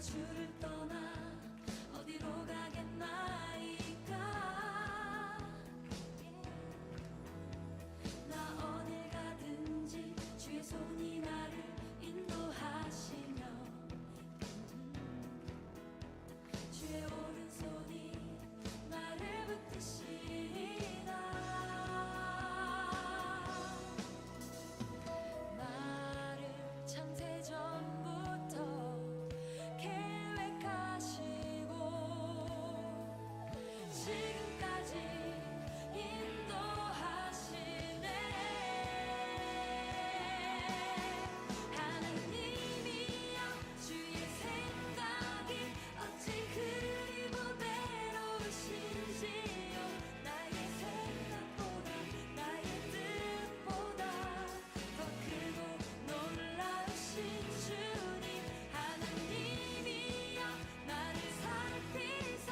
주를 떠나 어디로 가겠나이까. 나 어딜 가든지 주의 손이 나를 인도하시며 주의 오른손이 나를 붙드시리다. 나를 창세전부터 지금까지 인도하시네. 하나님이여 주의 생각이 어찌 그리 보배로우신지요. 나의 생각보다 나의 뜻보다 더 크고 놀라우신 주님. 하나님이여 나를 살피사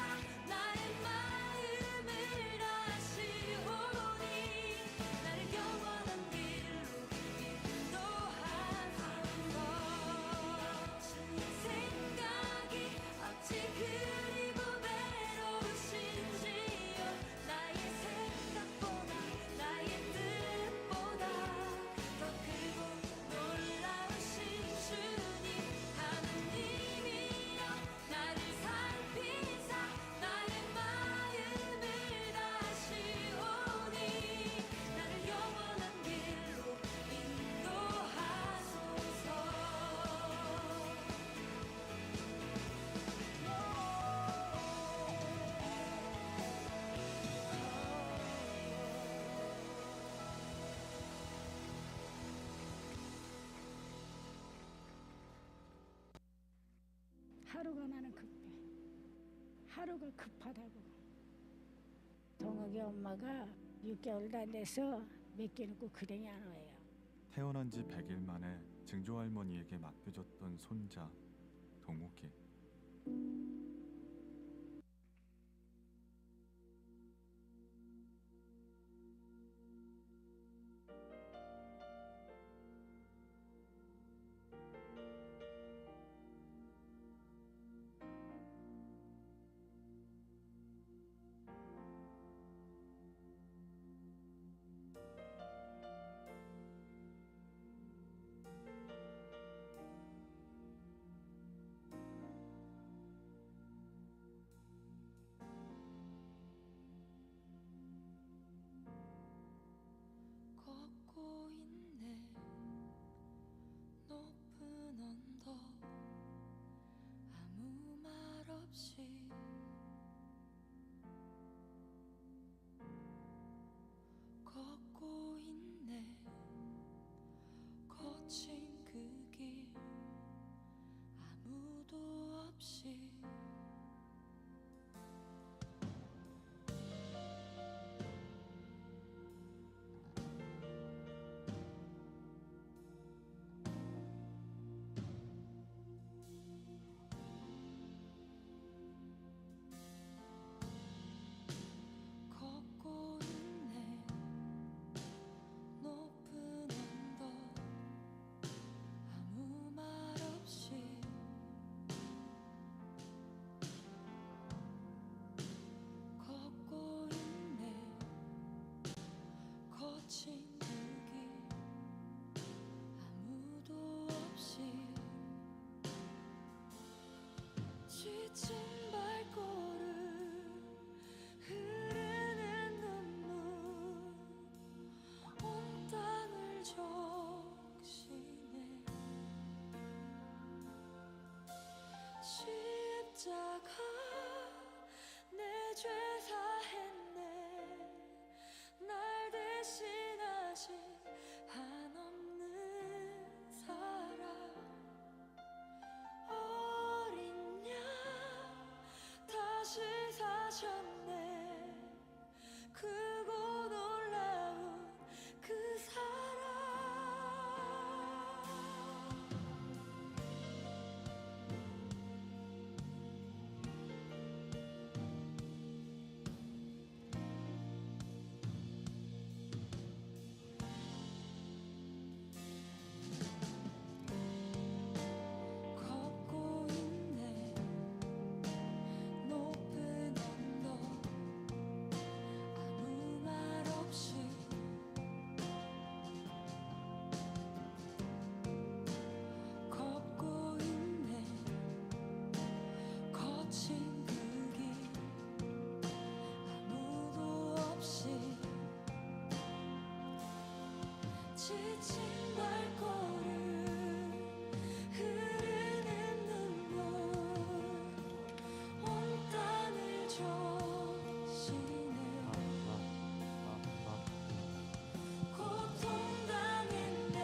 나의 마음을 아시오니 나를 영원한 길로 인도하소서. 주의 생각이 어찌 그리 보배로우신지요. 나의 생각보다 나의 뜻보다 더 크고 놀라우신 주님. 하나님이여 나를 살피사 나의 마음을 아시오니 나를 영원한 길로 인도하소서. 하루가 나는 급해. 하루가 급하다고. 동욱이 엄마가 6개월 다 돼서 몇 개 놓고 그댕이 안 와요. 태어난 지 100일 만에 증조할머니에게 맡겨졌던 손자 동욱이. 걷고 있네 높은 언덕 아무 말 없이 걷고 있네 거친 그 길 아무도 없이 걷고 있네 높은 언덕 아무 말 없이 걷고 있네 거친 그 길 아무도 없이 지친 발걸음 흐르는 눈물 온 땅을 적시네. 십자가 내 죄 사했네. 날 대신하신 한없는 사랑. 어린 양 다시 사셨네. 크고 놀라운 그 사랑. 걷고 있네 거친 발걸음 흐르는 눈물 온 땅을 적시네 고통당했네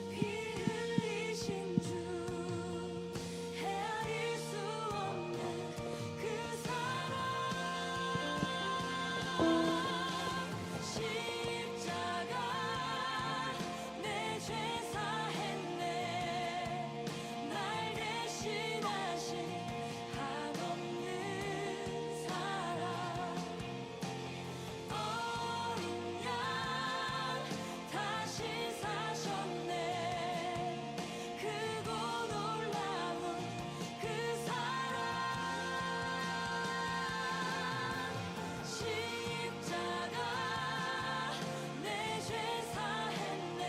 피 흘리신 주 헤아릴 수 없는 그 사랑 십자가 내 죄 사했네 날 대신하신 한없는 사랑 어린 양 다시 사셨네 크고 놀라운 그 사랑 십자가 내 죄 사했네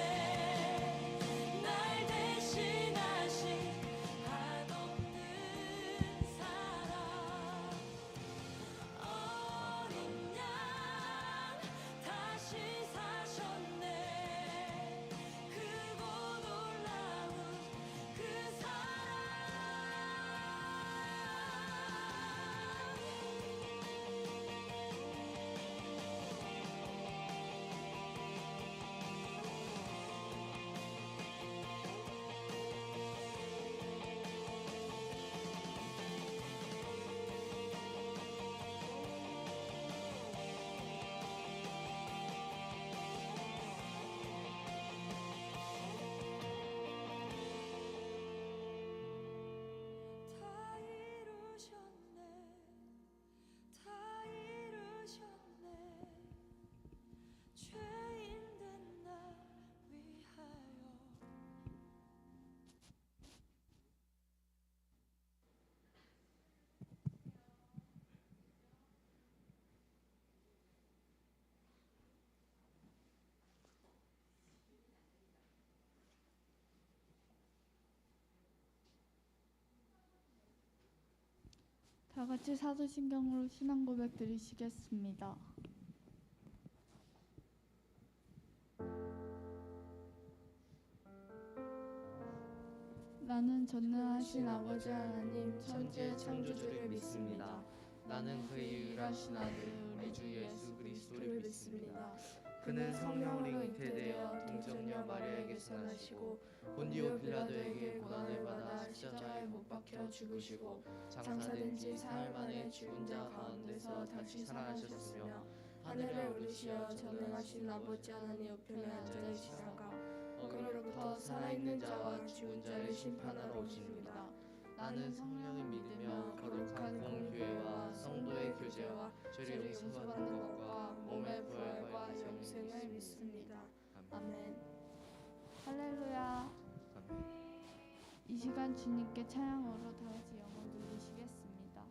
날 대신하신 한없는 사랑 어린 양 다시 사셨네 크고 놀라운 그 사랑 다 이루셨네 다 이루셨네 죄인 된 날 위하여 다 같이 사도신경으로 신앙 고백 드리시겠습니다. 나는 전능하신 아버지 하나님 천지의 창조주를 믿습니다. 나는 그의 유일하신 아들 우리 주 예수 그리스도를 믿습니다. 그는 성령으로 잉태되어 동정녀 마리아에게서 나시고 본디오 빌라도에게 고난을 받아 십자가에 못 박혀 죽으시고 장사된 지 사흘 만에 죽은 자 가운데서 다시 살아나셨으며 하늘에 오르시어 전능하신 아버지 하나님 옆에 앉아 계시다가 거기로부터 살아있는 자와 죽은 자를 심판하러 오십니다. 나는 성령을 믿으며 거룩한 공교회와 성도의 교제와 죄를 용서받는 것과 몸의 부활과 영생을 믿습니다. 아멘. 할렐루야. 아멘. 이 시간 주님께 찬양으로 다 같이 영을 돌리시겠습니다.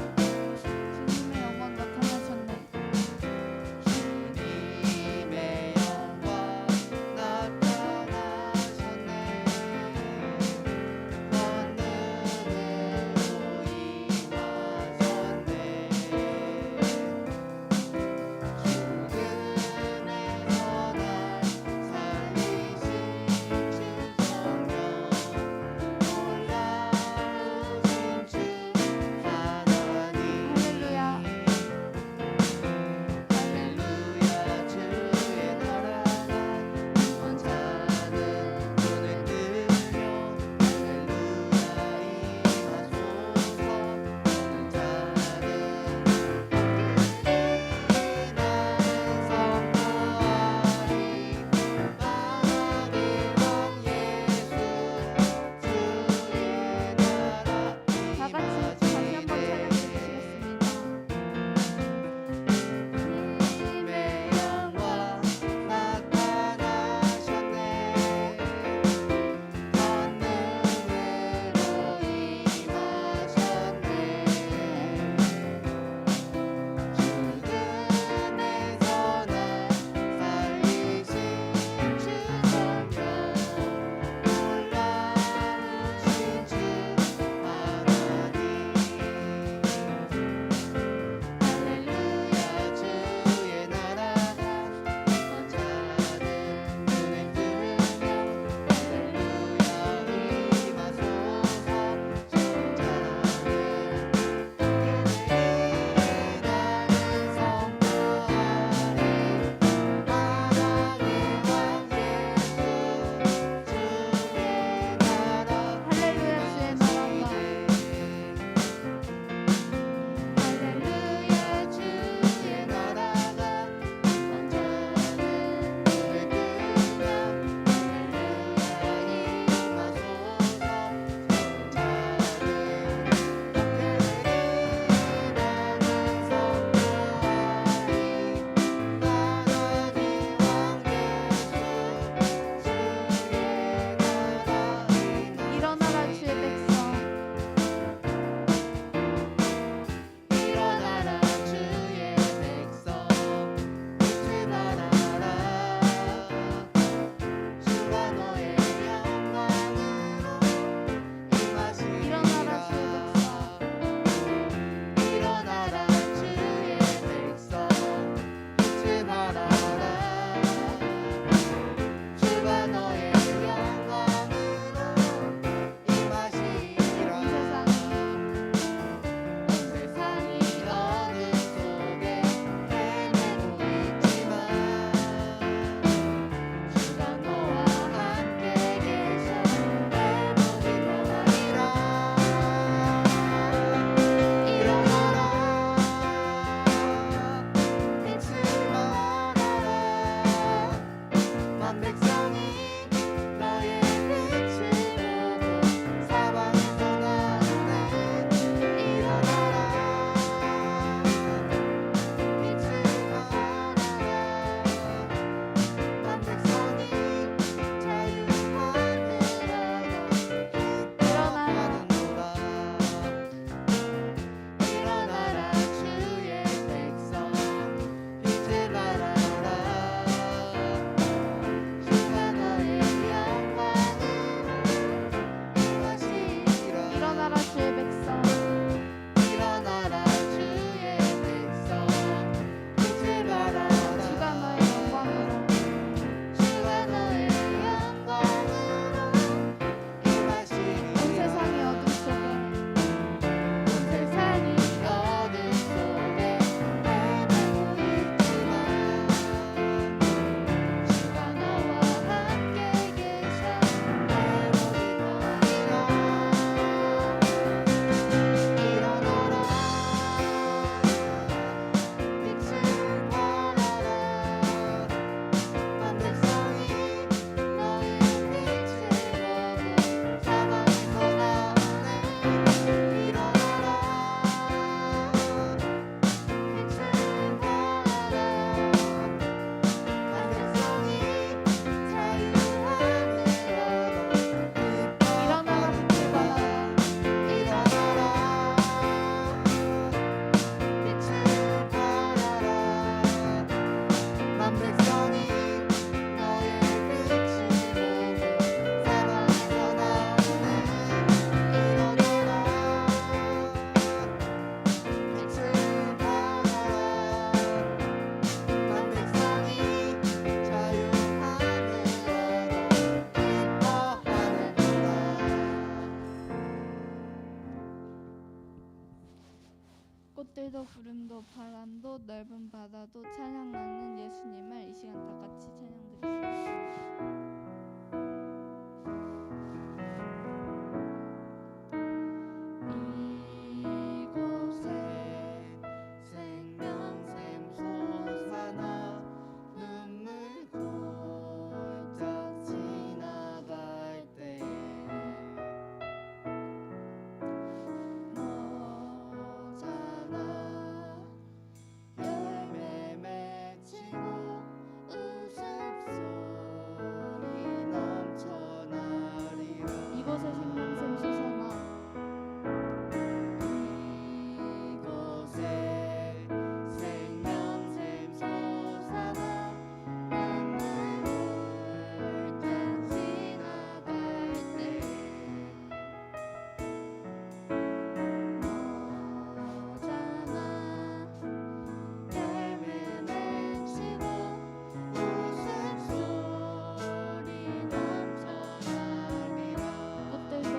주님의 영광 나타나셨네. 주님의 영광 나타나셨네. 권능으로 임하셨네. 꽃들도 구름도 바람도 넓은 바다도 찬양하는 예수님을 이 시간 다 같이 찬양드리겠습니다. 이곳에 생명샘 솟아나 눈물 골짝 지나갈 때에 너잖아 열매 맺히고 웃음소리 넘쳐나리라. 이곳에 생명샘 솟아나 이곳에 생명샘 솟아나 눈물 골짝 지나갈 때에 너잖아 열매 맺히고 웃음소리 넘쳐나리라. 꽃들도 꽃들도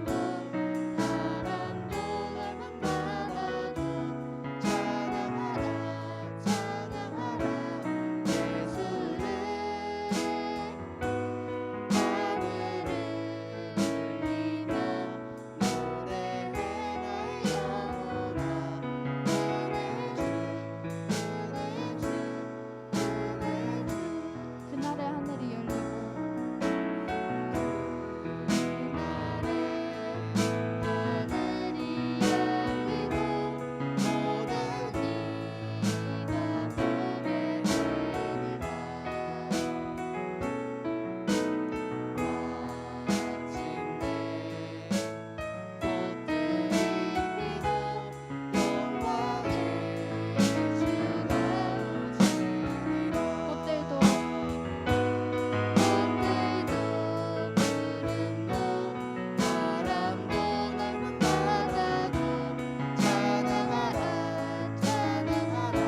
구름도 바람도 넓은 바다도 찬양하라 찬양하라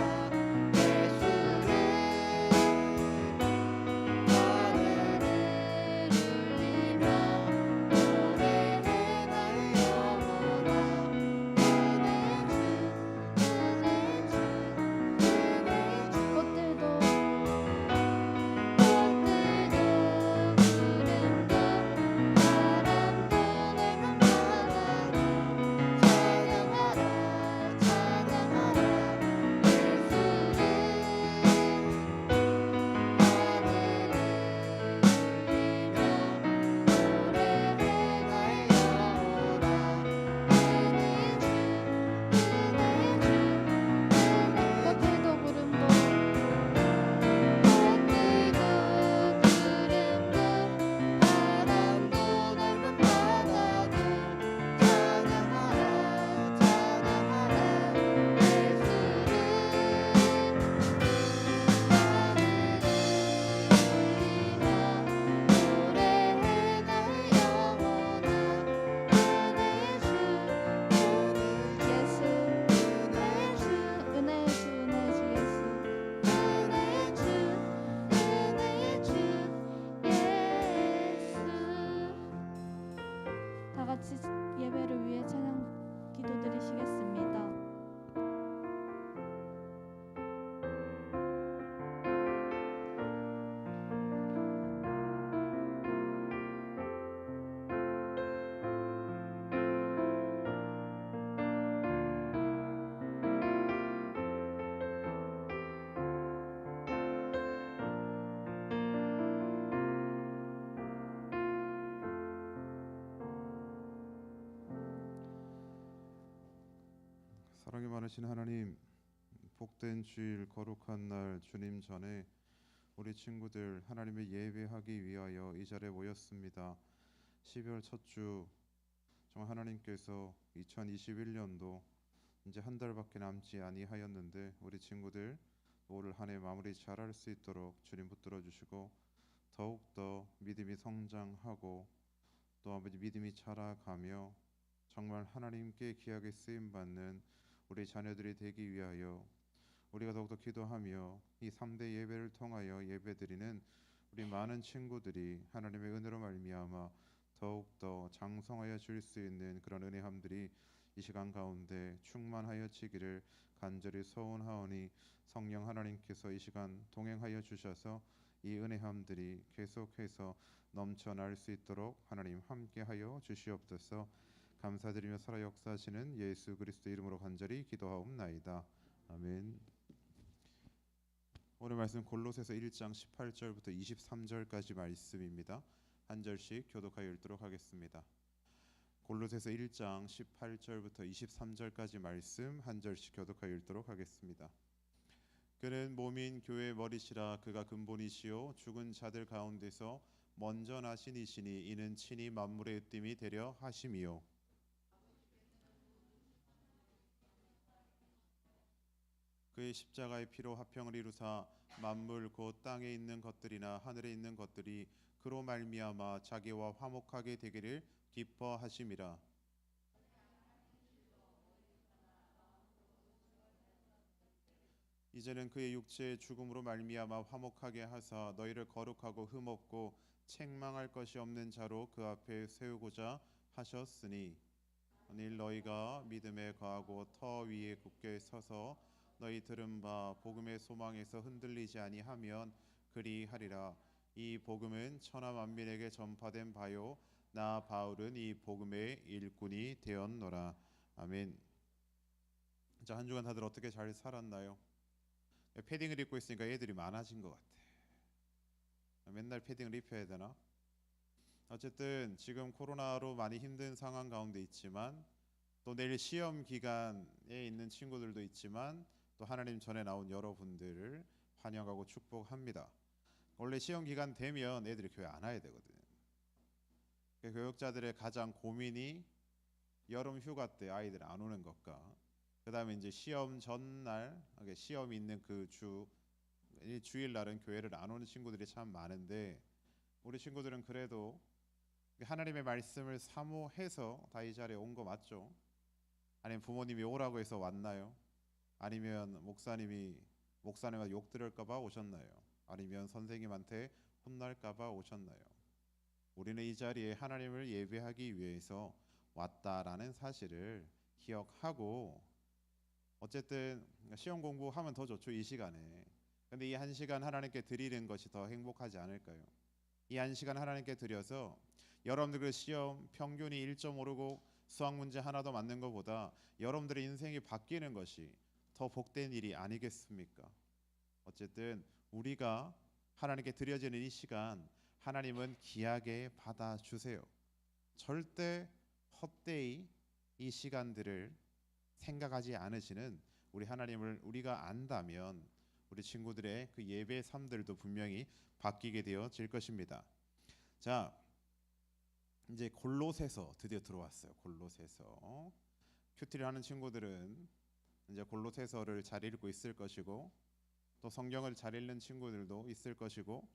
예수를 하늘을 울리며 노래해 나의 영혼아 은혜 주 그날의 하늘이 열리고 하늘이 열리고 모든 이가 보게 되리라. 마침내 꽃들이 피고 영광의 주가 오시리라. 꽃들도 구름도 바람도 넓은 바다도 찬양하라 찬양하라 예수를 하늘을 울리며 노래해 나의 영혼아 은혜 주 꽃들도 꽃들도 구름도 바람도 넓은 바다도 찬양하라 찬양하라 예수를 하늘을 울리며 노래해 나의 영혼아 은혜 주 예수 은혜 주 은혜의 주 은혜의 주 예수 은혜 주 은혜 주 예수. 다 같이 예배를 위해 찬양 기도드리시겠습니다. 사랑이 많으신 하나님, 복된 주일 거룩한 날 주님 전에 우리 친구들 하나님의 예배하기 위하여 이 자리에 모였습니다. 12월 첫 주 정말 하나님께서 2021년도 이제 한 달밖에 남지 아니하였는데 우리 친구들 올 한 해 마무리 잘할 수 있도록 주님 붙들어 주시고 더욱더 믿음이 성장하고 또 아버지 믿음이 자라가며 정말 하나님께 귀하게 쓰임 받는 우리 자녀들이 되기 위하여 우리가 더욱더 기도하며 이 3대 예배를 통하여 예배드리는 우리 많은 친구들이 하나님의 은혜로 말미암아 더욱더 장성하여 줄 수 있는 그런 은혜함들이 이 시간 가운데 충만하여 지기를 간절히 소원하오니 성령 하나님께서 이 시간 동행하여 주셔서 이 은혜함들이 계속해서 넘쳐날 수 있도록 하나님 함께하여 주시옵소서. 감사드리며 살아 역사하시는 예수 그리스도 이름으로 간절히 기도하옵나이다. 아멘. 오늘 말씀 골로새서 1장 18절부터 23절까지 말씀입니다. 한 절씩 교독하여 읽도록 하겠습니다. 골로새서 1장 18절부터 23절까지 말씀 한 절씩 교독하여 읽도록 하겠습니다. 그는 몸인 교회의 머리시라. 그가 근본이시요 죽은 자들 가운데서 먼저 나신 이시니 이는 친히 만물의 으뜸이 되려 하심이요 그의 십자가의 피로 화평을 이루사 만물 곧 땅에 있는 것들이나 하늘에 있는 것들이 그로 말미암아 자기와 화목하게 되기를 기뻐하심이라. 이제는 그의 육체의 죽음으로 말미암아 화목하게 하사 너희를 거룩하고 흠없고 책망할 것이 없는 자로 그 앞에 세우고자 하셨으니 만일 너희가 믿음에 거하고 터 위에 굳게 서서 너희 들은 바 복음의 소망에서 흔들리지 아니하면 그리하리라. 이 복음은 천하 만민에게 전파된 바요 나 바울은 이 복음의 일꾼이 되었노라. 아멘. 자, 한 주간 다들 어떻게 잘 살았나요? 패딩을 입고 있으니까 애들이 많아진 것 같아. 맨날 패딩을 입혀야 되나? 어쨌든 지금 코로나로 많이 힘든 상황 가운데 있지만 또 내일 시험 기간에 있는 친구들도 있지만 또 하나님 전에 나온 여러분들을 환영하고 축복합니다. 원래 시험 기간 되면 애들이 교회 안 와야 되거든. 교육자들의 가장 고민이 여름 휴가 때 아이들 안 오는 것과 그 다음에 이제 시험 전날 시험이 있는 그 주일 날은 교회를 안 오는 친구들이 참 많은데 우리 친구들은 그래도 하나님의 말씀을 사모해서 다 이 자리에 온 거 맞죠? 아니면 부모님이 오라고 해서 왔나요? 아니면 목사님한테 욕 들을까 봐 오셨나요? 아니면 선생님한테 혼날까 봐 오셨나요? 우리는 이 자리에 하나님을 예배하기 위해서 왔다라는 사실을 기억하고 어쨌든 시험 공부하면 더 좋죠, 이 시간에. 근데 이 한 시간 하나님께 드리는 것이 더 행복하지 않을까요? 이 한 시간 하나님께 드려서 여러분들 그 시험 평균이 1점 오르고 수학 문제 하나도 맞는 것보다 여러분들의 인생이 바뀌는 것이 더 복된 일이 아니겠습니까? 어쨌든 우리가 하나님께 드려지는 이 시간 하나님은 귀하게 받아주세요. 절대 헛되이 이 시간들을 생각하지 않으시는 우리 하나님을 우리가 안다면 우리 친구들의 그 예배 삶들도 분명히 바뀌게 되어질 것입니다. 자, 이제 골로새서 드디어 들어왔어요. 골로새서. 큐티를 하는 친구들은 이제 골로새서를 잘 읽고 있을 것이고 또 성경을 잘 읽는 친구들도 있을 것이고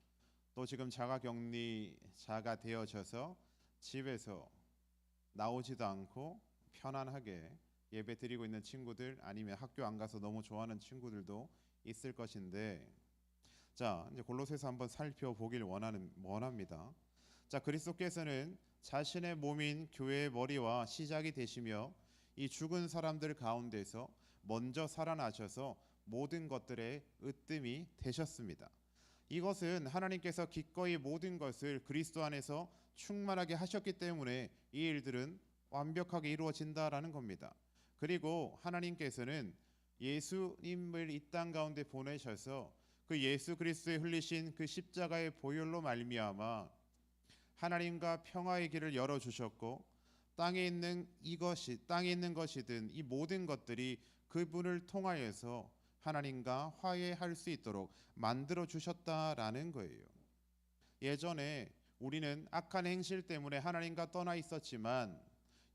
또 지금 자가 되어져서 집에서 나오지도 않고 편안하게 예배 드리고 있는 친구들 아니면 학교 안 가서 너무 좋아하는 친구들도 있을 것인데 자, 이제 골로새서 한번 살펴보길 원합니다. 자, 그리스도께서는 자신의 몸인 교회의 머리와 시작이 되시며 이 죽은 사람들 가운데서 먼저 살아나셔서 모든 것들의 으뜸이 되셨습니다. 이것은 하나님께서 기꺼이 모든 것을 그리스도 안에서 충만하게 하셨기 때문에 이 일들은 완벽하게 이루어진다라는 겁니다. 그리고 하나님께서는 예수님을 이 땅 가운데 보내셔서 그 예수 그리스도의 흘리신 그 십자가의 보혈로 말미암아 하나님과 평화의 길을 열어 주셨고 땅에 있는 것이든 이 모든 것들이 그분을 통하여서 하나님과 화해할 수 있도록 만들어 주셨다라는 거예요. 예전에 우리는 악한 행실 때문에 하나님과 떠나 있었지만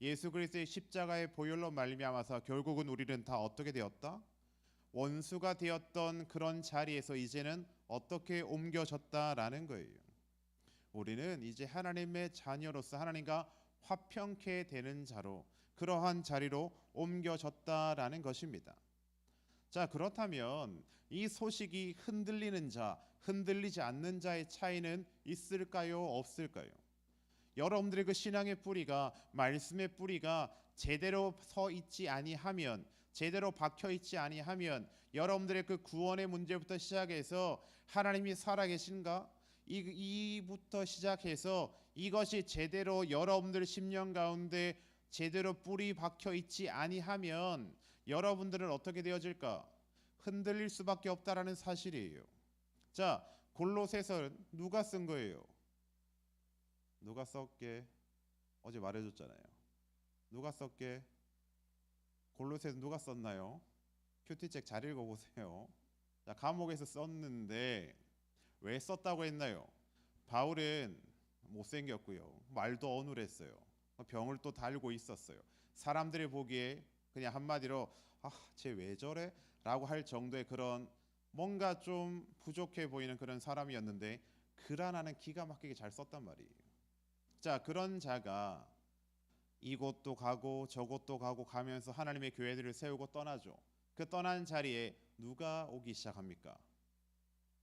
예수 그리스도의 십자가의 보혈로 말미암아서 결국은 우리는 다 어떻게 되었다? 원수가 되었던 그런 자리에서 이제는 어떻게 옮겨졌다라는 거예요. 우리는 이제 하나님의 자녀로서 하나님과 화평케 되는 자로 그러한 자리로 옮겨졌다라는 것입니다. 자, 그렇다면 이 소식이 흔들리는 자, 흔들리지 않는 자의 차이는 있을까요? 없을까요? 여러분들의 그 신앙의 뿌리가, 말씀의 뿌리가 제대로 서 있지 아니하면, 제대로 박혀 있지 아니하면, 여러분들의 그 구원의 문제부터 시작해서 하나님이 살아계신가? 이부터 시작해서 이것이 제대로 여러분들 심령 가운데 제대로 뿌리 박혀 있지 아니하면 여러분들은 어떻게 되어질까? 흔들릴 수밖에 없다라는 사실이에요. 자, 골로새서는 누가 쓴 거예요? 누가 썼게? 어제 말해줬잖아요. 누가 썼게? 골로새서 누가 썼나요? 큐티책 잘 읽어보세요. 자, 감옥에서 썼는데 왜 썼다고 했나요? 바울은 못생겼고요, 말도 어눌했어요, 병을 또 달고 있었어요. 사람들이 보기에 그냥 한마디로 쟤 왜 저래? 라고 할 정도의 그런 뭔가 좀 부족해 보이는 그런 사람이었는데 글 하나는 기가 막히게 잘 썼단 말이에요. 자, 그런 자가 이곳도 가고 저곳도 가고 가면서 하나님의 교회들을 세우고 떠나죠. 그 떠난 자리에 누가 오기 시작합니까?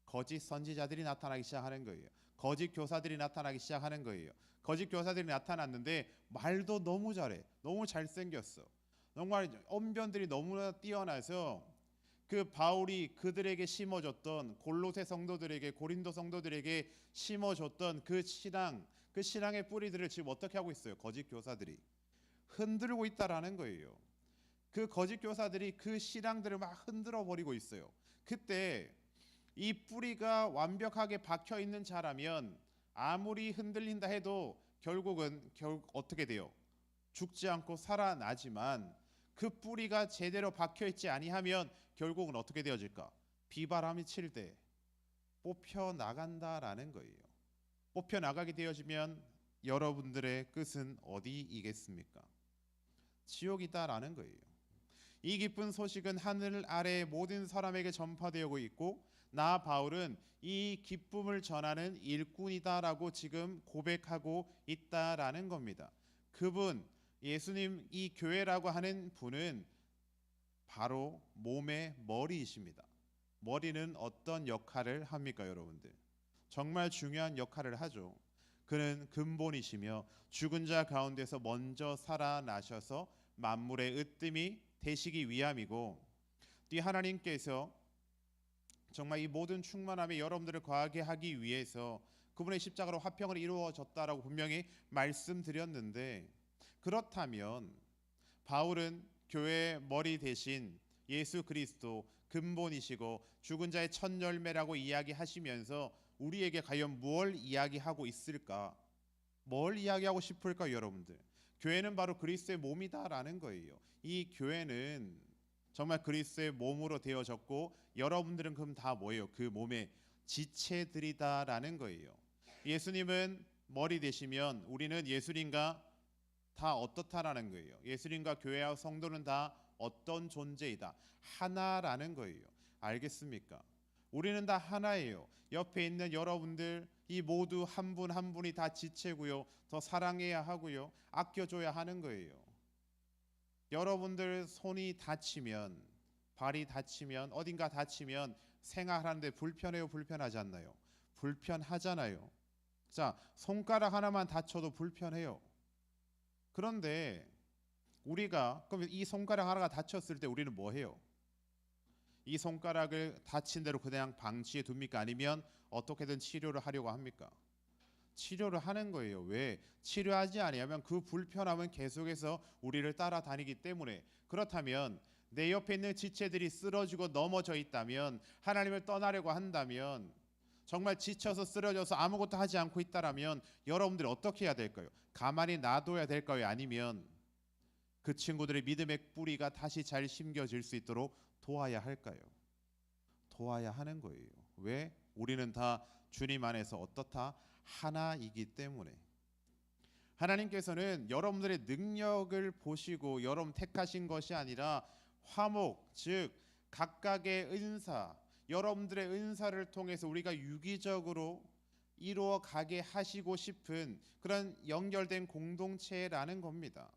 거짓 선지자들이 나타나기 시작하는 거예요. 거짓 교사들이 나타나기 시작하는 거예요. 거짓 교사들이 나타났는데 말도 너무 잘해, 너무 잘생겼어, 정말 언변들이 너무나 뛰어나서 그 바울이 그들에게 심어줬던, 골로새 성도들에게, 고린도 성도들에게 심어줬던 그 신앙의 뿌리들을 지금 어떻게 하고 있어요? 거짓 교사들이 흔들고 있다라는 거예요. 그 거짓 교사들이 그 신앙들을 막 흔들어 버리고 있어요. 그때 이 뿌리가 완벽하게 박혀 있는 자라면 아무리 흔들린다 해도 결국은 어떻게 돼요? 죽지 않고 살아나지만 그 뿌리가 제대로 박혀 있지 아니하면 결국은 어떻게 되어질까? 비바람이 칠 때 뽑혀 나간다라는 거예요. 뽑혀 나가게 되어지면 여러분들의 끝은 어디이겠습니까? 지옥이다라는 거예요. 이 기쁜 소식은 하늘 아래 모든 사람에게 전파되고 있고 나 바울은 이 기쁨을 전하는 일꾼이다라고 지금 고백하고 있다라는 겁니다. 그분, 예수님, 이 교회라고 하는 분은 바로 몸의 머리이십니다. 머리는 어떤 역할을 합니까, 여러분들? 정말 중요한 역할을 하죠. 그는 근본이시며 죽은 자 가운데서 먼저 살아나셔서 만물의 으뜸이 되시기 위함이고, 또 하나님께서 정말 이 모든 충만함에 여러분들을 거하게 하기 위해서 그분의 십자가로 화평을 이루어졌다라고 분명히 말씀드렸는데, 그렇다면 바울은 교회의 머리 대신 예수 그리스도 근본이시고 죽은 자의 첫 열매라고 이야기하시면서 우리에게 과연 뭘 이야기하고 있을까? 뭘 이야기하고 싶을까, 여러분들? 교회는 바로 그리스도의 몸이다라는 거예요. 이 교회는 정말 그리스도의 몸으로 되어졌고 여러분들은 그럼 다 뭐예요? 그 몸의 지체들이다라는 거예요. 예수님은 머리 되시면 우리는 예수님과 다 어떻다라는 거예요. 예수님과 교회와 성도는 다 어떤 존재이다, 하나라는 거예요. 알겠습니까? 우리는 다 하나예요. 옆에 있는 여러분들 이 모두 한 분 한 분이 다 지체고요, 더 사랑해야 하고요, 아껴줘야 하는 거예요. 여러분들 손이 다치면, 발이 다치면, 어딘가 다치면 생활하는데 불편해요, 불편하지 않나요? 불편하잖아요. 자, 손가락 하나만 다쳐도 불편해요. 그런데 우리가 그럼 이 손가락 하나가 다쳤을 때 우리는 뭐 해요? 이 손가락을 다친 대로 그냥 방치해 둡니까? 아니면 어떻게든 치료를 하려고 합니까? 치료를 하는 거예요. 왜? 치료하지 아니하면 그 불편함은 계속해서 우리를 따라다니기 때문에. 그렇다면 내 옆에 있는 지체들이 쓰러지고 넘어져 있다면, 하나님을 떠나려고 한다면, 정말 지쳐서 쓰러져서 아무것도 하지 않고 있다라면 여러분들이 어떻게 해야 될까요? 가만히 놔둬야 될까요? 아니면 그 친구들의 믿음의 뿌리가 다시 잘 심겨질 수 있도록 도와야 할까요? 도와야 하는 거예요. 왜? 우리는 다 주님 안에서 어떻다? 하나이기 때문에. 하나님께서는 여러분들의 능력을 보시고 여러분 택하신 것이 아니라 화목, 즉 각각의 은사, 여러분들의 은사를 통해서 우리가 유기적으로 이루어 가게 하시고 싶은 그런 연결된 공동체라는 겁니다.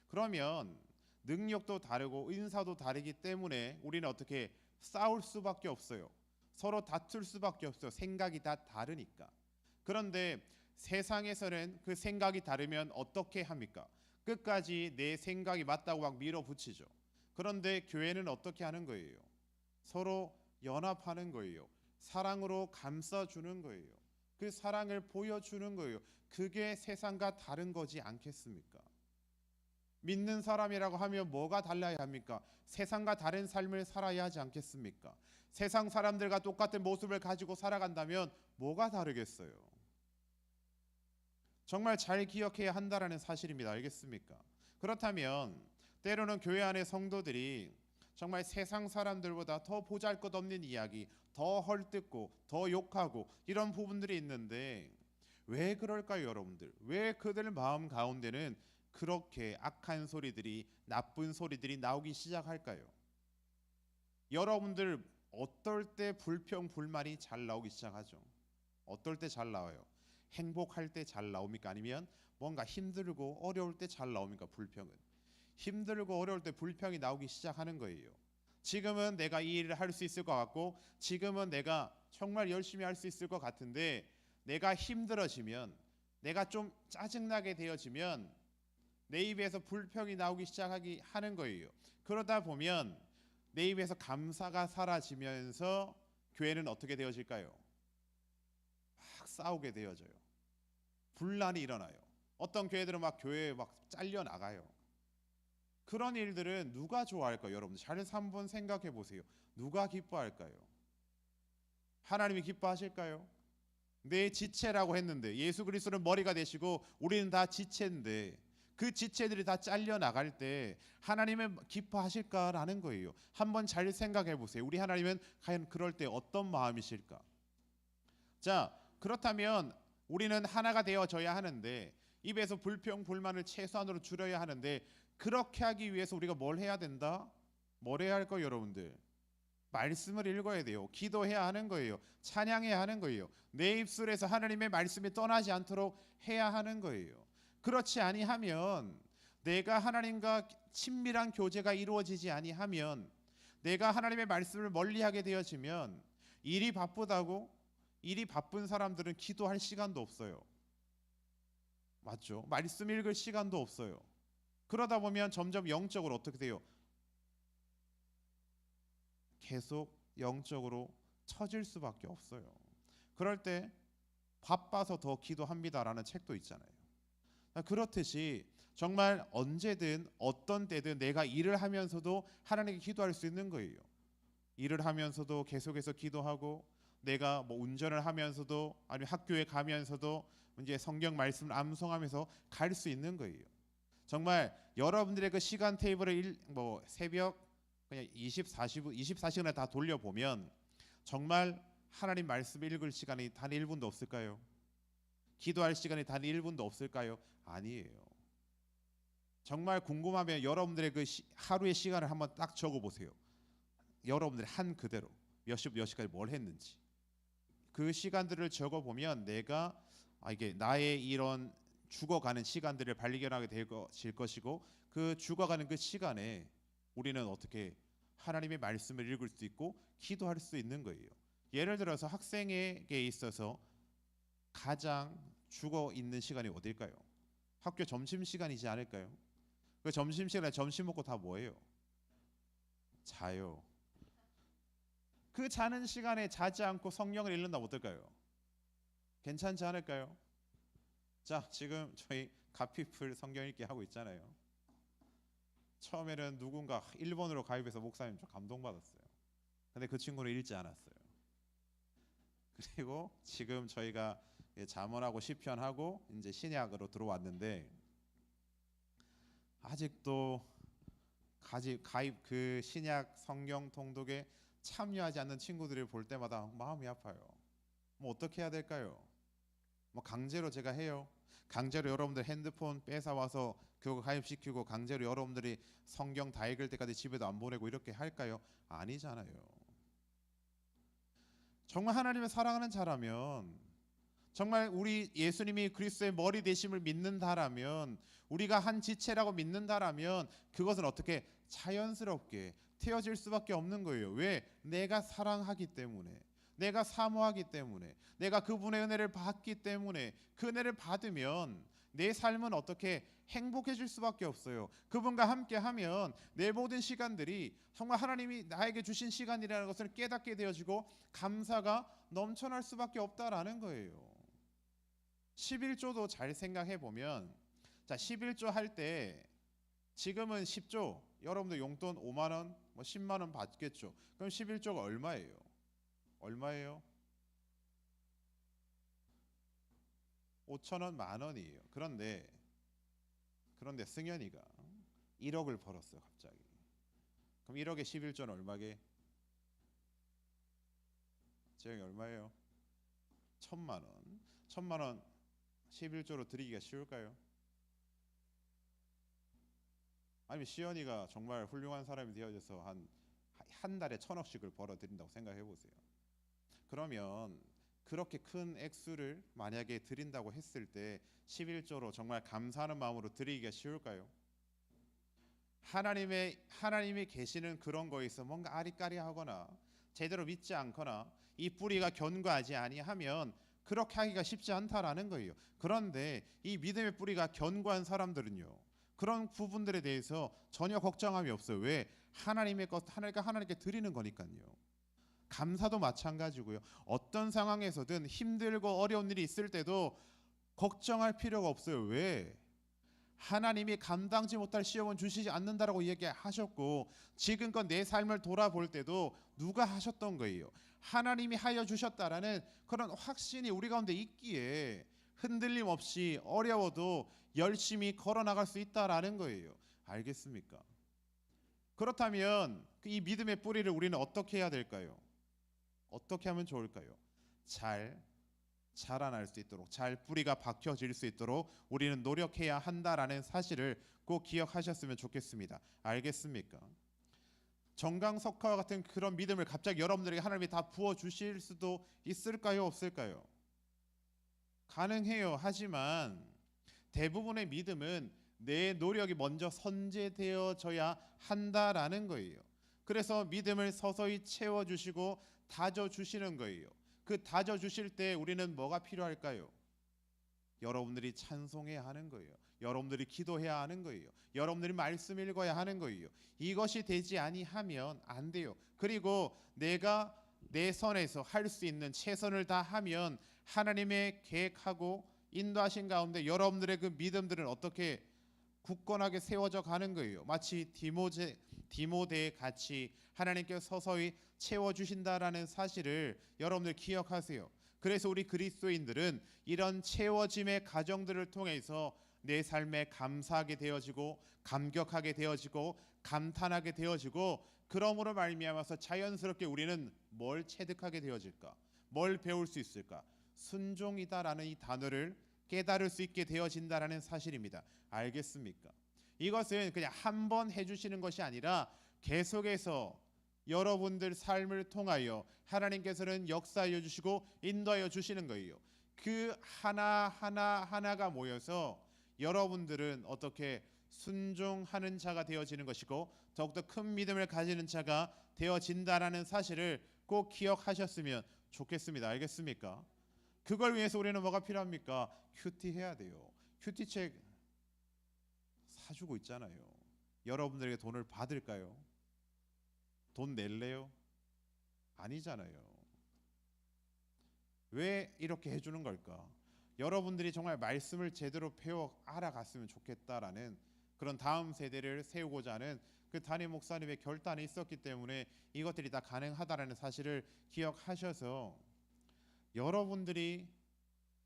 그러면 능력도 다르고 은사도 다르기 때문에 우리는 어떻게 싸울 수밖에 없어요. 서로 다툴 수밖에 없어요. 생각이 다 다르니까. 그런데 세상에서는 그 생각이 다르면 어떻게 합니까? 끝까지 내 생각이 맞다고 막 밀어붙이죠. 그런데 교회는 어떻게 하는 거예요? 서로 연합하는 거예요. 사랑으로 감싸주는 거예요. 그 사랑을 보여주는 거예요. 그게 세상과 다른 거지 않겠습니까? 믿는 사람이라고 하면 뭐가 달라야 합니까? 세상과 다른 삶을 살아야 하지 않겠습니까? 세상 사람들과 똑같은 모습을 가지고 살아간다면 뭐가 다르겠어요? 정말 잘 기억해야 한다라는 사실입니다. 알겠습니까? 그렇다면 때로는 교회 안의 성도들이 정말 세상 사람들보다 더 보잘것없는 이야기, 더 헐뜯고 더 욕하고 이런 부분들이 있는데 왜 그럴까요, 여러분들? 왜 그들 마음 가운데는 그렇게 악한 소리들이, 나쁜 소리들이 나오기 시작할까요? 여러분들 어떨 때 불평, 불만이 잘 나오기 시작하죠? 어떨 때 잘 나와요? 행복할 때 잘 나옵니까? 아니면 뭔가 힘들고 어려울 때 잘 나옵니까? 불평은 힘들고 어려울 때 불평이 나오기 시작하는 거예요. 지금은 내가 이 일을 할 수 있을 것 같고, 지금은 내가 정말 열심히 할 수 있을 것 같은데, 내가 힘들어지면, 내가 좀 짜증나게 되어지면 내 입에서 불평이 나오기 시작하기 하는 거예요. 그러다 보면 내 입에서 감사가 사라지면서 교회는 어떻게 되어질까요? 막 싸우게 되어져요. 분란이 일어나요. 어떤 교회들은 막 교회에 막 잘려 나가요. 그런 일들은 누가 좋아할까요? 여러분 잘 한번 생각해 보세요. 누가 기뻐할까요? 하나님이 기뻐하실까요? 내 지체라고 했는데, 예수 그리스도는 머리가 되시고 우리는 다 지체인데, 그 지체들이 다 잘려 나갈 때 하나님은 기뻐하실까라는 거예요. 한번 잘 생각해 보세요. 우리 하나님은 과연 그럴 때 어떤 마음이실까? 자, 그렇다면 우리는 하나가 되어져야 하는데, 입에서 불평 불만을 최소한으로 줄여야 하는데, 그렇게 하기 위해서 우리가 뭘 해야 된다? 뭘 해야 할까요, 여러분들? 말씀을 읽어야 돼요. 기도해야 하는 거예요. 찬양해야 하는 거예요. 내 입술에서 하나님의 말씀이 떠나지 않도록 해야 하는 거예요. 그렇지 아니하면, 내가 하나님과 친밀한 교제가 이루어지지 아니하면, 내가 하나님의 말씀을 멀리하게 되어지면, 일이 바쁘다고, 일이 바쁜 사람들은 기도할 시간도 없어요. 맞죠? 말씀 읽을 시간도 없어요. 그러다 보면 점점 영적으로 어떻게 돼요? 계속 영적으로 처질 수밖에 없어요. 그럴 때 바빠서 더 기도합니다라는 책도 있잖아요. 그렇듯이 정말 언제든 어떤 때든 내가 일을 하면서도 하나님께 기도할 수 있는 거예요. 일을 하면서도 계속해서 기도하고, 내가 뭐 운전을 하면서도, 아니면 학교에 가면서도 이제 성경 말씀을 암송하면서 갈 수 있는 거예요. 정말 여러분들의 그 시간 테이블을 뭐 새벽 그냥 24시간을 다 돌려보면 정말 하나님 말씀 읽을 시간이 단 1분도 없을까요? 기도할 시간이 단 1분도 없을까요? 아니에요. 정말 궁금하면 여러분들의 그 하루의 시간을 한번 딱 적어보세요. 여러분들이 한 그대로 몇 시까지 뭘 했는지. 그 시간들을 적어보면 내가 이게 나의 이런 죽어가는 시간들을 발견하게 될 것이고, 그 죽어가는 그 시간에 우리는 어떻게 하나님의 말씀을 읽을 수 있고 기도할 수 있는 거예요. 예를 들어서 학생에게 있어서 가장 죽어 있는 시간이 어딜까요? 학교 점심 시간이지 않을까요? 그 점심 시간에 점심 먹고 다 뭐예요? 자요. 그 자는 시간에 자지 않고 성경을 읽는다면 어떨까요? 괜찮지 않을까요? 자, 지금 저희 가피풀 성경 읽기 하고 있잖아요. 처음에는 누군가 일본으로 가입해서 목사님 좀 감동받았어요. 근데 그 친구는 읽지 않았어요. 그리고 지금 저희가 잠언하고 시편하고 이제 신약으로 들어왔는데, 아직도 가입 그 신약 성경 통독에 참여하지 않는 친구들을 볼 때마다 마음이 아파요. 뭐 어떻게 해야 될까요? 뭐 강제로 제가 해요? 강제로 여러분들 핸드폰 뺏어와서 그거 가입시키고 강제로 여러분들이 성경 다 읽을 때까지 집에도 안 보내고 이렇게 할까요? 아니잖아요. 정말 하나님을 사랑하는 자라면, 정말 우리 예수님이 그리스도의 머리 되심을 믿는다라면, 우리가 한 지체라고 믿는다라면, 그것은 어떻게 자연스럽게 되어질 수밖에 없는 거예요. 왜? 내가 사랑하기 때문에, 내가 사모하기 때문에, 내가 그분의 은혜를 받기 때문에, 그 은혜를 받으면 내 삶은 어떻게 행복해질 수밖에 없어요. 그분과 함께하면 내 모든 시간들이 정말 하나님이 나에게 주신 시간이라는 것을 깨닫게 되어지고 감사가 넘쳐날 수밖에 없다라는 거예요. 11조도 잘 생각해 보면, 자 11조 할 때 지금은 10조, 여러분들 용돈 5만 원, 뭐 10만 원 받겠죠. 그럼 11조가 얼마예요? 얼마예요? 5천 원, 만 원이에요. 그런데 승현이가 1억을 벌었어요, 갑자기. 그럼 1억에 11조는 얼마게? 재영이 얼마예요? 1,000만 원. 1,000만 원 11조로 드리기가 쉬울까요? 아니면 시연이가 정말 훌륭한 사람이 되어져서 한 달에 1,000억씩을 벌어 드린다고 생각해 보세요. 그러면 그렇게 큰 액수를 만약에 드린다고 했을 때 11조로 정말 감사하는 마음으로 드리기가 쉬울까요? 하나님이 계시는 그런 거에서 뭔가 아리까리하거나 제대로 믿지 않거나 이 뿌리가 견고하지 아니하면 그렇게 하기가 쉽지 않다라는 거예요. 그런데 이 믿음의 뿌리가 견고한 사람들은요, 그런 부분들에 대해서 전혀 걱정함이 없어요. 왜? 하나님의 것, 하나님께 드리는 거니까요. 감사도 마찬가지고요. 어떤 상황에서든 힘들고 어려운 일이 있을 때도 걱정할 필요가 없어요. 왜? 하나님이 감당지 못할 시험은 주시지 않는다라고 얘기하셨고, 지금껏 내 삶을 돌아볼 때도 누가 하셨던 거예요? 하나님이 하여 주셨다라는 그런 확신이 우리 가운데 있기에 흔들림 없이 어려워도 열심히 걸어나갈 수 있다라는 거예요. 알겠습니까? 그렇다면 이 믿음의 뿌리를 우리는 어떻게 해야 될까요? 어떻게 하면 좋을까요? 잘 자라날 수 있도록, 잘 뿌리가 박혀질 수 있도록 우리는 노력해야 한다라는 사실을 꼭 기억하셨으면 좋겠습니다. 알겠습니까? 정강석화와 같은 그런 믿음을 갑자기 여러분들에게 하나님이 다 부어주실 수도 있을까요? 없을까요? 가능해요. 하지만 대부분의 믿음은 내 노력이 먼저 선제되어져야 한다라는 거예요. 그래서 믿음을 서서히 채워주시고 다져주시는 거예요. 그 다져주실 때 우리는 뭐가 필요할까요? 여러분들이 찬송해야 하는 거예요. 여러분들이 기도해야 하는 거예요. 여러분들이 말씀 읽어야 하는 거예요. 이것이 되지 아니하면 안 돼요. 그리고 내가 내 선에서 할 수 있는 최선을 다하면 하나님의 계획하고 인도하신 가운데 여러분들의 그 믿음들은 어떻게 굳건하게 세워져 가는 거예요. 마치 디모데 같이 하나님께서 서서히 채워주신다라는 사실을 여러분들 기억하세요. 그래서 우리 그리스도인들은 이런 채워짐의 과정들을 통해서 내 삶에 감사하게 되어지고 감격하게 되어지고 감탄하게 되어지고, 그러므로 말미암아서 자연스럽게 우리는 뭘 체득하게 되어질까? 뭘 배울 수 있을까? 순종이다라는 이 단어를 깨달을 수 있게 되어진다라는 사실입니다. 알겠습니까? 이것은 그냥 한 번 해주시는 것이 아니라 계속해서 여러분들 삶을 통하여 하나님께서는 역사하여 주시고 인도하여 주시는 거예요. 그 하나가 모여서 여러분들은 어떻게 순종하는 자가 되어지는 것이고 더욱더 큰 믿음을 가지는 자가 되어진다라는 사실을 꼭 기억하셨으면 좋겠습니다. 알겠습니까? 그걸 위해서 우리는 뭐가 필요합니까? 큐티 해야 돼요. 큐티책 사주고 있잖아요. 여러분들에게 돈을 받을까요? 돈 낼래요? 아니잖아요. 왜 이렇게 해주는 걸까? 여러분들이 정말 말씀을 제대로 배워 알아갔으면 좋겠다라는 그런 다음 세대를 세우고자 하는 그 담임 목사님의 결단이 있었기 때문에 이것들이 다 가능하다라는 사실을 기억하셔서 여러분들이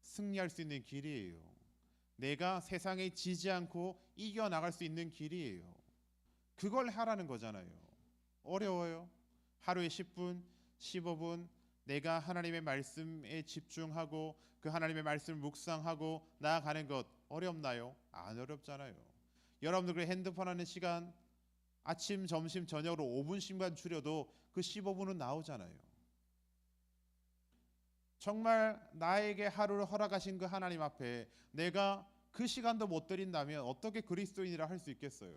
승리할 수 있는 길이에요. 내가 세상에 지지 않고 이겨나갈 수 있는 길이에요. 그걸 하라는 거잖아요. 어려워요? 하루에 10분, 15분 내가 하나님의 말씀에 집중하고 그 하나님의 말씀을 묵상하고 나아가는 것 어렵나요? 안 어렵잖아요. 여러분들 그 핸드폰 하는 시간 아침, 점심, 저녁으로 5분씩만 줄여도 그 15분은 나오잖아요. 정말 나에게 하루를 허락하신 그 하나님 앞에 내가 그 시간도 못 드린다면 어떻게 그리스도인이라 할 수 있겠어요?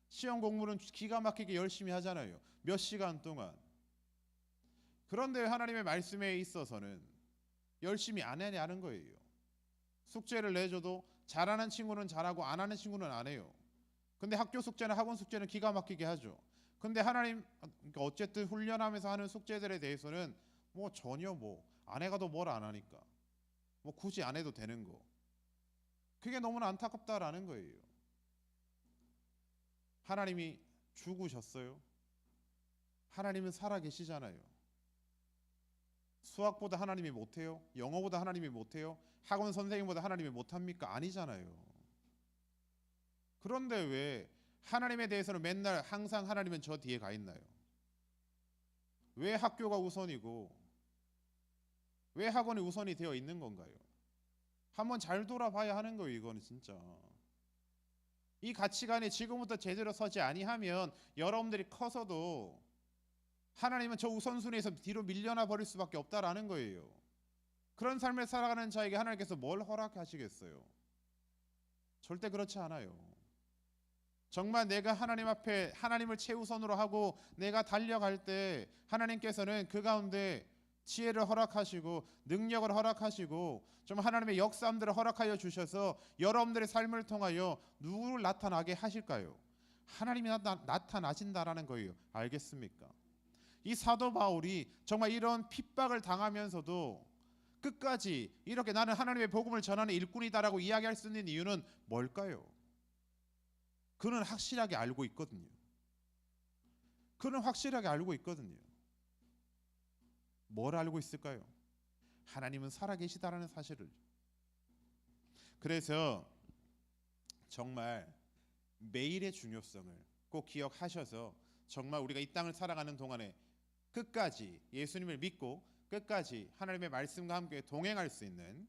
시험 공부는 기가 막히게 열심히 하잖아요. 몇 시간 동안. 그런데 하나님의 말씀에 있어서는 열심히 안 하냐는 거예요. 숙제를 내줘도 잘하는 친구는 잘하고 안 하는 친구는 안 해요. 근데 학교 숙제나 학원 숙제는 기가 막히게 하죠. 근데 하나님 그러니까 어쨌든 훈련하면서 하는 숙제들에 대해서는 뭐 전혀 뭐 안 해가도 뭘 안 하니까 뭐 굳이 안 해도 되는 거. 그게 너무나 안타깝다라는 거예요. 하나님이 죽으셨어요. 하나님은 살아 계시잖아요. 수학보다 하나님이 못해요? 영어보다 하나님이 못해요? 학원 선생님보다 하나님이 못합니까? 아니잖아요. 그런데 왜 하나님에 대해서는 맨날 항상 하나님은 저 뒤에 가 있나요? 왜 학교가 우선이고 왜 학원이 우선이 되어 있는 건가요? 한번 잘 돌아봐야 하는 거예요. 이거는 진짜 이 가치관이 지금부터 제대로 서지 아니하면 여러분들이 커서도 하나님은 저 우선순위에서 뒤로 밀려나 버릴 수밖에 없다라는 거예요. 그런 삶을 살아가는 자에게 하나님께서 뭘 허락하시겠어요? 절대 그렇지 않아요. 정말 내가 하나님 앞에 하나님을 최우선으로 하고 내가 달려갈 때 하나님께서는 그 가운데 지혜를 허락하시고 능력을 허락하시고 좀 하나님의 역사함들을 허락하여 주셔서 여러분들의 삶을 통하여 누구를 나타나게 하실까요? 하나님이 나타나신다라는 거예요. 알겠습니까? 이 사도 바울이 정말 이런 핍박을 당하면서도 끝까지 이렇게 나는 하나님의 복음을 전하는 일꾼이다라고 이야기할 수 있는 이유는 뭘까요? 그는 확실하게 알고 있거든요. 그는 확실하게 알고 있거든요. 뭘 알고 있을까요? 하나님은 살아계시다라는 사실을. 그래서 정말 매일의 중요성을 꼭 기억하셔서 정말 우리가 이 땅을 살아가는 동안에 끝까지 예수님을 믿고 끝까지 하나님의 말씀과 함께 동행할 수 있는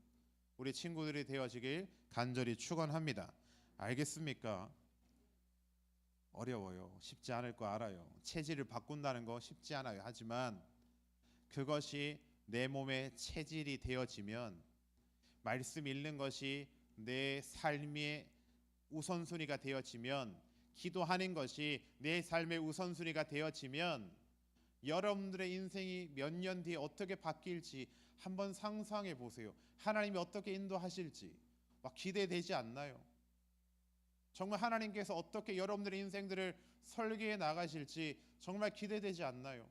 우리 친구들이 되어지길 간절히 축원합니다. 알겠습니까? 어려워요. 쉽지 않을 거 알아요. 체질을 바꾼다는 거 쉽지 않아요. 하지만 그것이 내 몸의 체질이 되어지면 말씀 읽는 것이 내 삶의 우선순위가 되어지면 기도하는 것이 내 삶의 우선순위가 되어지면 여러분들의 인생이 몇 년 뒤에 어떻게 바뀔지 한번 상상해 보세요. 하나님이 어떻게 인도하실지 막 기대되지 않나요? 정말 하나님께서 어떻게 여러분들의 인생들을 설계해 나가실지 정말 기대되지 않나요?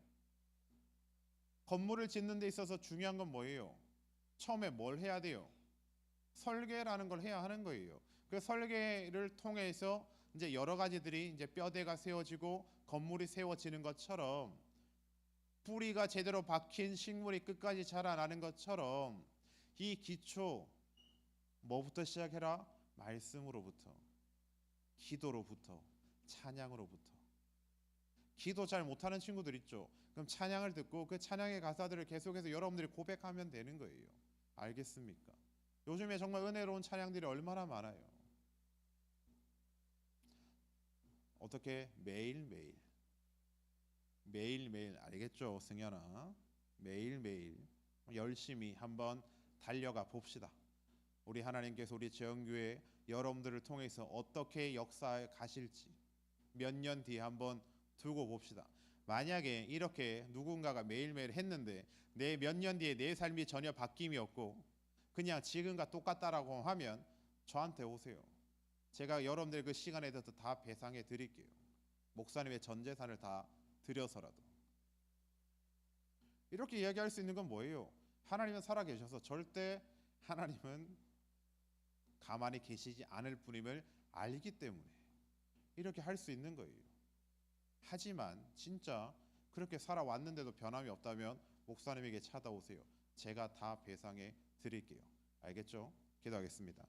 건물을 짓는 데 있어서 중요한 건 뭐예요? 처음에 뭘 해야 돼요? 설계라는 걸 해야 하는 거예요. 그 설계를 통해서 이제 여러 가지들이 이제 뼈대가 세워지고 건물이 세워지는 것처럼 뿌리가 제대로 박힌 식물이 끝까지 자라나는 것처럼 이 기초 뭐부터 시작해라? 말씀으로부터, 기도로부터, 찬양으로부터. 기도 잘 못하는 친구들 있죠. 그럼 찬양을 듣고 그 찬양의 가사들을 계속해서 여러분들이 고백하면 되는 거예요. 알겠습니까? 요즘에 정말 은혜로운 찬양들이 얼마나 많아요. 어떻게? 매일매일 알겠죠? 승현아, 매일매일 열심히 한번 달려가 봅시다. 우리 하나님께서 우리 재영교회 여러분들을 통해서 어떻게 역사에 가실지 몇 년 뒤에 한번 두고 봅시다. 만약에 이렇게 누군가가 매일매일 했는데 내 몇 년 뒤에 내 삶이 전혀 바뀜이 없고 그냥 지금과 똑같다라고 하면 저한테 오세요. 제가 여러분들 그 시간에 대해서 다 배상해 드릴게요. 목사님의 전 재산을 다 드려서라도. 이렇게 이야기할 수 있는 건 뭐예요? 하나님은 살아계셔서 절대 하나님은 가만히 계시지 않을 뿐임을 알기 때문에 이렇게 할 수 있는 거예요. 하지만 진짜 그렇게 살아왔는데도 변함이 없다면 목사님에게 찾아오세요. 제가 다 배상해 드릴게요. 알겠죠? 기도하겠습니다.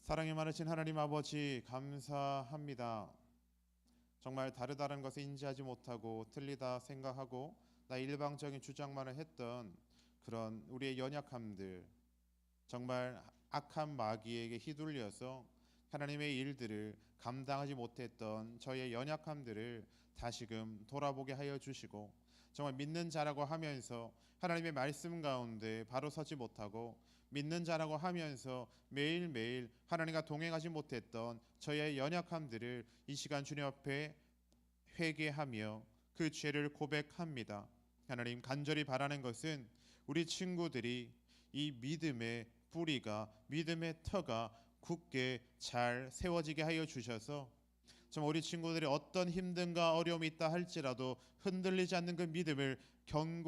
사랑이 많으신 하나님 아버지 감사합니다. 정말 다르다는 것을 인지하지 못하고 틀리다 생각하고 나 일방적인 주장만을 했던 그런 우리의 연약함들, 정말 악한 마귀에게 휘둘려서 하나님의 일들을 감당하지 못했던 저의 연약함들을 다시금 돌아보게 하여 주시고 정말 믿는 자라고 하면서 하나님의 말씀 가운데 바로 서지 못하고 믿는 자라고 하면서 매일매일 하나님과 동행하지 못했던 저의 연약함들을 이 시간 주님 앞에 회개하며 그 죄를 고백합니다. 하나님 간절히 바라는 것은 우리 친구들이 이 믿음의 뿌리가, 믿음의 터가 굳게 잘 세워지게 하여 주셔서 참 우리 친구들이 어떤 힘든가 어려움이 있다 할지라도 흔들리지 않는 그 믿음을 견고